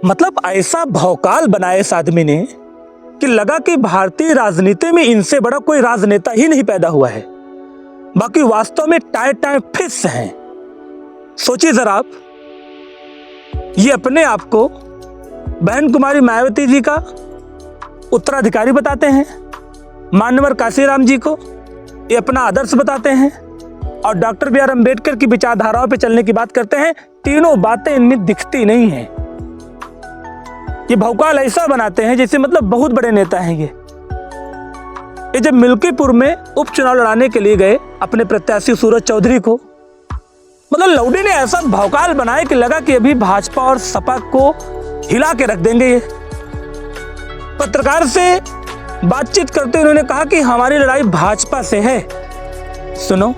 मतलब ऐसा भौकाल बनाया इस आदमी ने कि लगा कि भारतीय राजनीति में इनसे बड़ा कोई राजनेता ही नहीं पैदा हुआ है। बाकी वास्तव में टाए टाए फिस हैं। सोचिए जरा आप, ये अपने आप को बहन कुमारी मायावती जी का उत्तराधिकारी बताते हैं, मान्यवर काशीराम जी को ये अपना आदर्श बताते हैं, और डॉक्टर बी आर अम्बेडकर की विचारधाराओं पे चलने की बात करते हैं। तीनों बातें इनमें दिखती नहीं हैं। ये भौकाल ऐसा बनाते हैं जैसे मतलब बहुत बड़े नेता हैं ये जब मिल्कीपुर में उपचुनाव लड़ाने के लिए गए अपने प्रत्याशी सूरज चौधरी को, मतलब लौडी ने ऐसा भौकाल बनाया कि लगा कि अभी भाजपा और सपा को हिला के रख देंगे। ये पत्रकार से बातचीत करते उन्होंने कहा कि हमारी लड़ाई भाजपा से है। सुनो,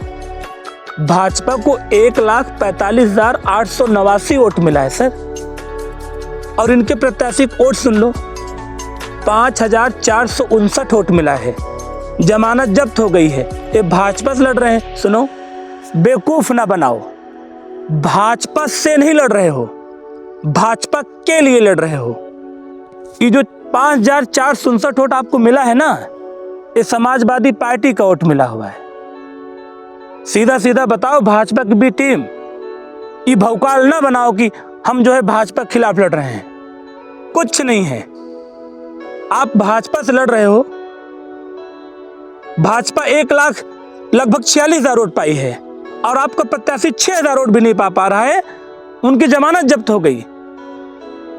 भाजपा को 1,45,889 वोट मिला है सर, और इनके प्रत्याशी वोट सुन लो 5,459 वोट मिला है। जमानत जब्त हो गई है। ये भाजपा से लड़ रहे हैं। सुनो, बेवकूफ ना बनाओ, भाजपा से नहीं लड़ रहे हो, भाजपा के लिए लड़ रहे हो। ये जो 5,459 वोट आपको मिला है ना, ये समाजवादी पार्टी का वोट मिला हुआ है। सीधा सीधा बताओ, भाजपा की भी टीम, ये भौकाल ना बनाओ कि हम जो है भाजपा के खिलाफ लड़ रहे हैं। कुछ नहीं है, आप भाजपा से लड़ रहे हो। भाजपा 1,00,000 लगभग 46,000 वोट पाई है, और आपका प्रत्याशी 6,000 वोट भी नहीं पा रहा है। उनकी जमानत जब्त हो गई,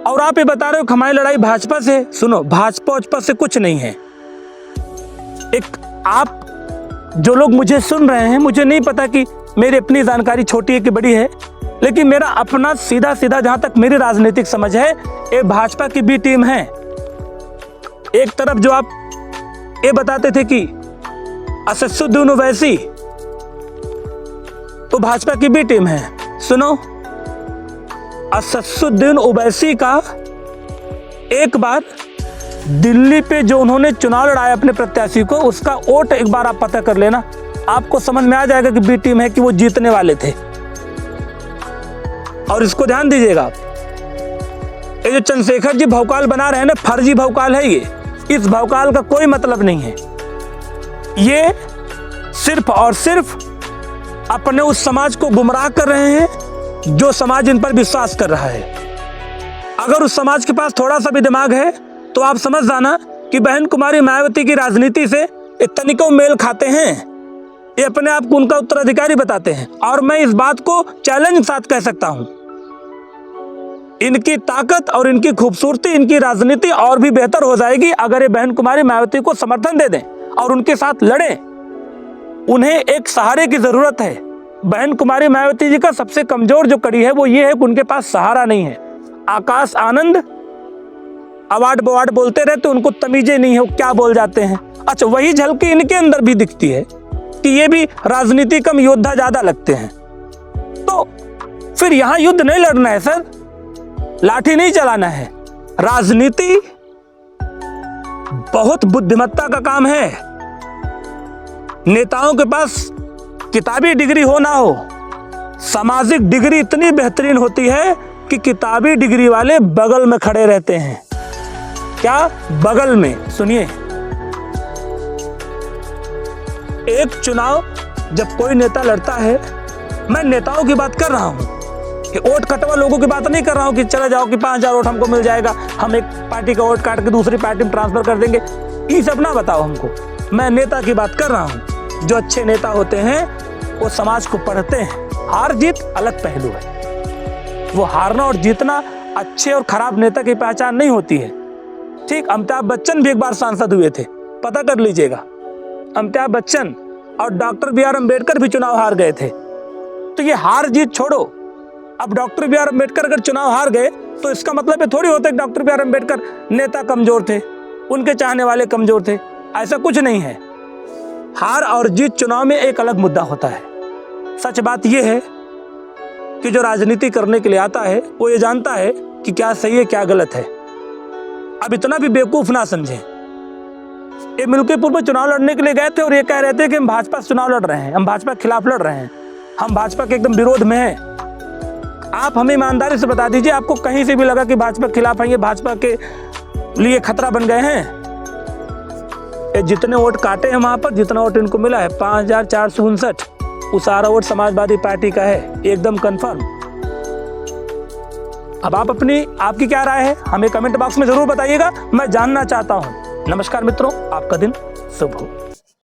और आप ये बता रहे हो हमारी लड़ाई भाजपा से। सुनो, भाजपा से कुछ नहीं है। एक आप जो लोग मुझे सुन रहे हैं, मुझे नहीं पता कि मेरी अपनी जानकारी छोटी है कि बड़ी है, लेकिन मेरा अपना सीधा सीधा जहां तक मेरी राजनीतिक समझ है, ये भाजपा की बी टीम है। एक तरफ जो आप ये बताते थे कि असदुद्दीन ओवैसी, तो भाजपा की बी टीम है। सुनो, असदुद्दीन ओवैसी का एक बार दिल्ली पे जो उन्होंने चुनाव लड़ाया अपने प्रत्याशी को, उसका वोट एक बार आप पता कर लेना, आपको समझ में आ जाएगा कि बी टीम है, कि वो जीतने वाले थे। और इसको ध्यान दीजिएगा आप, ये जो चंद्रशेखर जी भौकाल बना रहे हैं ना, फर्जी भौकाल है ये। इस भौकाल का कोई मतलब नहीं है। ये सिर्फ और सिर्फ अपने उस समाज को गुमराह कर रहे हैं जो समाज इन पर विश्वास कर रहा है। अगर उस समाज के पास थोड़ा सा भी दिमाग है तो आप समझ जाना कि बहन कुमारी मायावती की राजनीति से तनिकों मेल खाते हैं। ये अपने आप को उनका उत्तराधिकारी बताते हैं, और मैं इस बात को चैलेंज के साथ कह सकता हूं, इनकी ताकत और इनकी खूबसूरती, इनकी राजनीति और भी बेहतर हो जाएगी अगर ये बहन कुमारी मायावती को समर्थन दे दें और उनके साथ लड़ें। उन्हें एक सहारे की जरूरत है। बहन कुमारी मायावती जी का सबसे कमजोर जो कड़ी है वो ये है कि उनके पास सहारा नहीं है। आकाश आनंद अवार्ड बवार्ड बोलते रहते, उनको तमीजे नहीं है वो क्या बोल जाते हैं। अच्छा, वही झलकी इनके अंदर भी दिखती है कि ये भी राजनीति कम योद्धा ज्यादा लगते हैं। तो फिर यहां युद्ध नहीं लड़ना है सर, लाठी नहीं चलाना है। राजनीति बहुत बुद्धिमत्ता का काम है। नेताओं के पास किताबी डिग्री हो ना हो, सामाजिक डिग्री इतनी बेहतरीन होती है कि किताबी डिग्री वाले बगल में खड़े रहते हैं। क्या बगल में? सुनिए, एक चुनाव जब कोई नेता लड़ता है, मैं नेताओं की बात कर रहा हूं कि वोट कटवा लोगों की बात नहीं कर रहा हूं कि चला जाओ कि 5,000 वोट हमको मिल जाएगा, हम एक पार्टी का वोट काट के दूसरी पार्टी में ट्रांसफर कर देंगे। ये सब ना बताओ हमको। मैं नेता की बात कर रहा हूं। जो अच्छे नेता होते हैं वो समाज को पढ़ते हैं। हार जीत अलग पहलू है। वो हारना और जीतना अच्छे और खराब नेता की पहचान नहीं होती है। ठीक, अमिताभ बच्चन भी एक बार सांसद हुए थे, पता कर लीजिएगा। अमिताभ बच्चन और डॉक्टर बी आर अम्बेडकर भी चुनाव हार गए थे। तो ये हार जीत छोड़ो। अब डॉक्टर बी आर अम्बेडकर अगर चुनाव हार गए तो इसका मतलब ये थोड़ी होता है कि डॉक्टर बी आर अम्बेडकर नेता कमजोर थे, उनके चाहने वाले कमजोर थे। ऐसा कुछ नहीं है। हार और जीत चुनाव में एक अलग मुद्दा होता है। सच बात यह है कि जो राजनीति करने के लिए आता है वो ये जानता है कि क्या सही है क्या गलत है। अब इतना भी बेवकूफ ना समझें। ये मिल्कीपुर में चुनाव लड़ने के लिए गए थे और ये कह रहे थे कि हम भाजपा से चुनाव लड़ रहे हैं, हम भाजपा के खिलाफ लड़ रहे हैं, हम भाजपा के एकदम विरोध में हैं। आप हमें ईमानदारी से बता दीजिए, आपको कहीं से भी लगा कि भाजपा के खिलाफ है, ये भाजपा के लिए खतरा बन गए हैं? ये जितने वोट काटे हैं वहां पर, जितना वोट इनको मिला है 5459, वो सारा वोट समाजवादी पार्टी का है, एकदम कंफर्म। अब आपकी क्या राय है हमें कमेंट बॉक्स में जरूर बताइएगा, मैं जानना चाहता हूं। नमस्कार मित्रों, आपका दिन शुभ हो।